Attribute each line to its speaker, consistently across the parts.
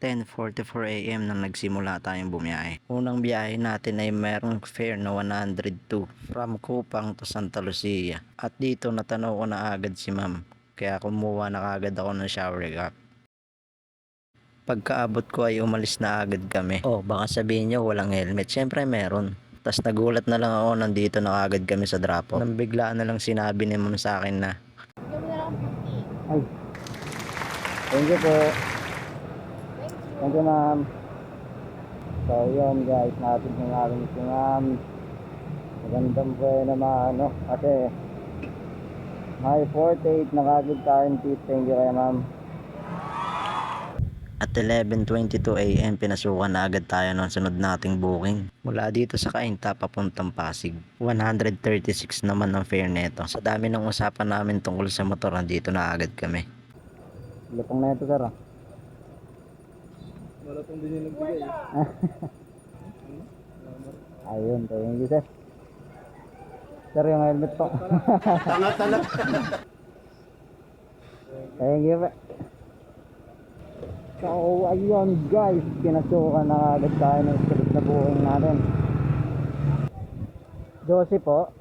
Speaker 1: 10:44 AM nang nagsimula tayong bumiyahe. Unang biyahe natin ay merong fare na 102 from Kupang to Santa Lucia. At dito natanaw ko na agad si ma'am, kaya kumuha na agad ako ng shower cap. Pagkaabot ko ay umalis na agad kami. Oh, baka sabihin nyo walang helmet. Siyempre meron. Tas nagulat na lang ako, nandito na agad kami sa drop-off. Nang biglaan na lang sinabi ni ma'am sa akin na,
Speaker 2: Ay, thank you po. Thank you, ma'am. So, yun guys, natin yung aking si ma'am. Magandang buhay naman, kasi may 48 na kagad tayong tip. Thank you kay ma'am.
Speaker 1: at 11:22 AM pinasukan na agad tayo ng sunod nating booking. Mula dito sa Cainta papuntang Pasig. 136 naman ang fare neto. Sa dami ng usapan namin tungkol sa motor, nandito na agad kami.
Speaker 2: Lupang na ito, sir.
Speaker 3: Wala pong din yung nagbigay.
Speaker 2: Ayun, thank you, sir. Sir, yung helmet po.
Speaker 3: Tanga-tanga.
Speaker 2: Thank you po. So, ayun guys, pinasukan na agad tayo ng sulit na booking natin. 12 po.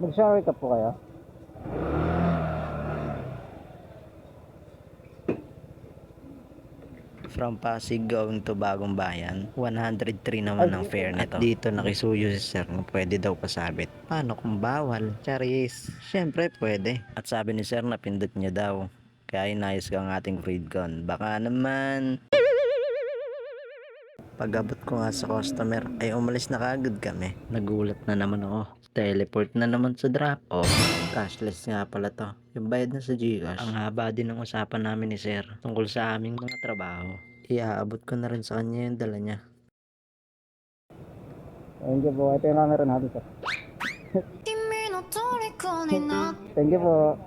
Speaker 2: Mag-shower ka po kayo?
Speaker 1: From Pasig going to Bagong Bayan, 103 naman ang fare nito. At dito nakisuyo si sir na pwede daw pasabit. Paano kung bawal? Charis, syempre pwede. At sabi ni sir na pindot niya daw. Kaya inayos ka ang ating freed gun. Baka naman. Pag-abot ko nga sa customer ay umalis na kagad kami. Nagulat na naman ako. Teleport na naman sa drop-off. Cashless nga pala to. Yung bayad na sa Gcash. Ang haba din ng usapan namin ni sir tungkol sa aming mga trabaho. Iaabot ko na rin sa kanya yung dala niya.
Speaker 2: Thank you po. Ito yung camera natin, sir. Thank you po.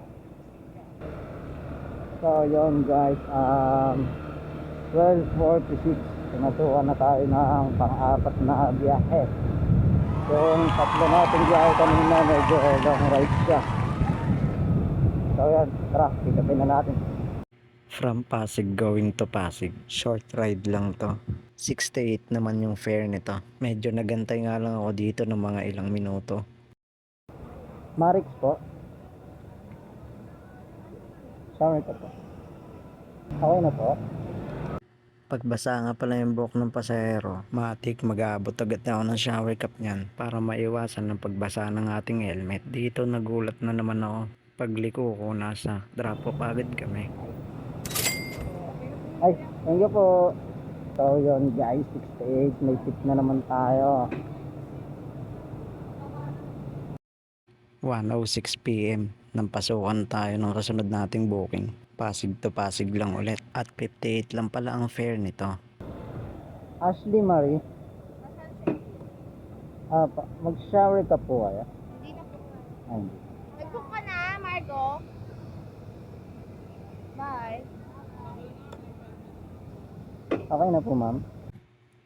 Speaker 2: So, yun guys. 12:46. Pinasukan na tayo ng pang-apat na biyahe. Yung tatlo natin biyahe kanina, medyo long ride siya. So, yan. Tara, pikapin na natin.
Speaker 1: From Pasig going to Pasig. Short ride lang to. 68 naman yung fare nito. Medyo nagantay nga lang ako dito ng mga ilang minuto.
Speaker 2: Marix po. Shower ka po. Okay na po.
Speaker 1: Pagbasa nga pala yung buhok ng pasahero, matik mag-aabot agad ako ng shower cap niyan para maiwasan ng pagbasa ng ating helmet. Dito nagulat na naman ako. Pagliko ko, nasa drop-off agad kami.
Speaker 2: Ay, thank you po. So yun guys, 68. May tip na naman tayo.
Speaker 1: 1:06 PM nang pasukan tayo ng kasunod nating booking. Pasig to Pasig lang ulit at 58 lang pala ang fare nito.
Speaker 2: Ashley Marie. Mag-shower ka po kaya?
Speaker 4: Hindi na po.
Speaker 2: Ay,
Speaker 4: Nag-book ka na, Margo? Bye.
Speaker 2: okay na po ma'am.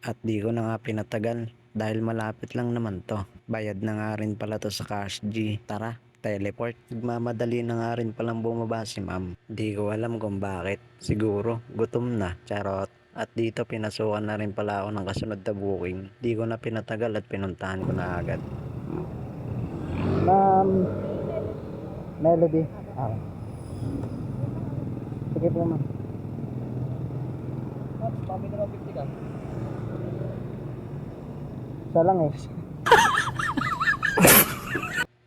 Speaker 1: At di ko na nga pinatagal dahil malapit lang naman to. Bayad na nga rin pala to sa Cash G. Tara, teleport. Nagmamadali na nga rin palang bumaba si ma'am. Di ko alam kung bakit. Siguro, gutom na. Charot. At dito pinasukan na rin pala ako ng kasunod na booking. Di ko na pinatagal at pinuntahan ko na agad.
Speaker 2: Ma'am Melody. Okay. Sige po ma'am.
Speaker 3: Mami na 50 ka.
Speaker 2: Isa lang eh.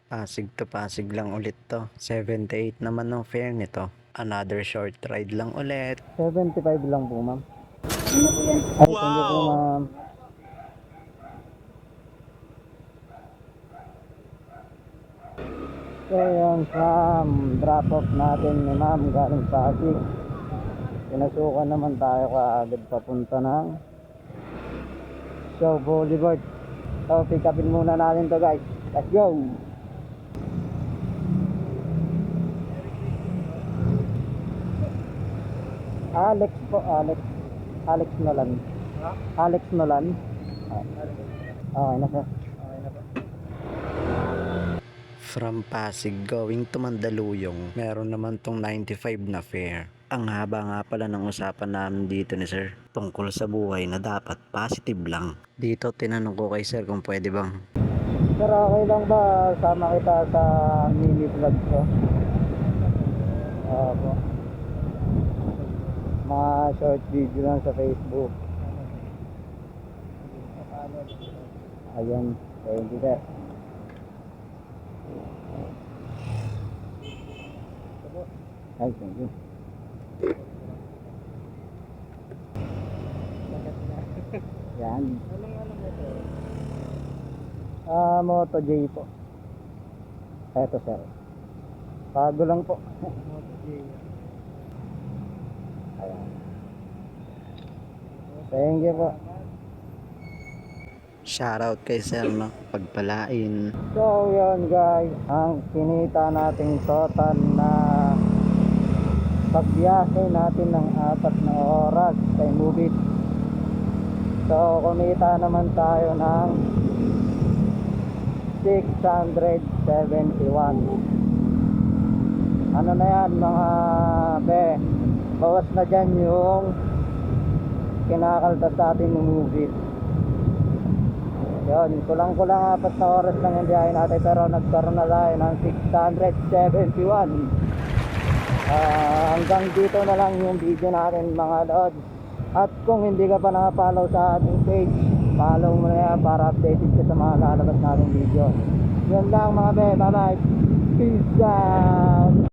Speaker 1: Pasig to Pasig lang ulit to. 78 naman ang fare nito. Another short ride lang ulit.
Speaker 2: 75 lang po ma'am. Ay, thank you po ma'am. So yun, from drop off natin ni ma'am galing Pasig. Pinasukan naman tayo kaagad papunta ng Shaw Boulevard. So pick upin muna natin to guys. Let's go! Alex po, Alex Nolan. Alex Nolan. Okay na sir.
Speaker 1: From Pasig going to Mandaluyong, meron naman tong 95 na fare. Ang haba nga pala ng usapan namin dito ni sir, tungkol sa buhay na dapat positive lang. Dito tinanong ko kay sir kung pwede bang
Speaker 2: Sir, okay lang ba sama kita sa mini vlog ko? Opo. Mga short video lang sa Facebook. Ayan, thank you sir. Ay, thank you. Yan. Moto J po. Eto sir. Bago lang po. Ayan. Thank you po.
Speaker 1: shoutout kay sir no, pagpalain.
Speaker 2: So yun guys, ang kinita nating total na pagbiyahe natin ng 4 na oras kay Mubit. So kumita naman tayo ng 671. Ano na yan mga be, bawas na dyan yung kinakaltas sa atin ng Mubit. Yun, kulang-kulang 4 na oras lang yung biyahe natin, pero nagkaroon na tayo ng 671. Hanggang dito na lang yung video natin mga lods. At kung hindi ka pa nakapollow sa ating page, follow mo na yan para updated ka sa mga lalabas nating video. Yun lang mga be, bye bye, peace out.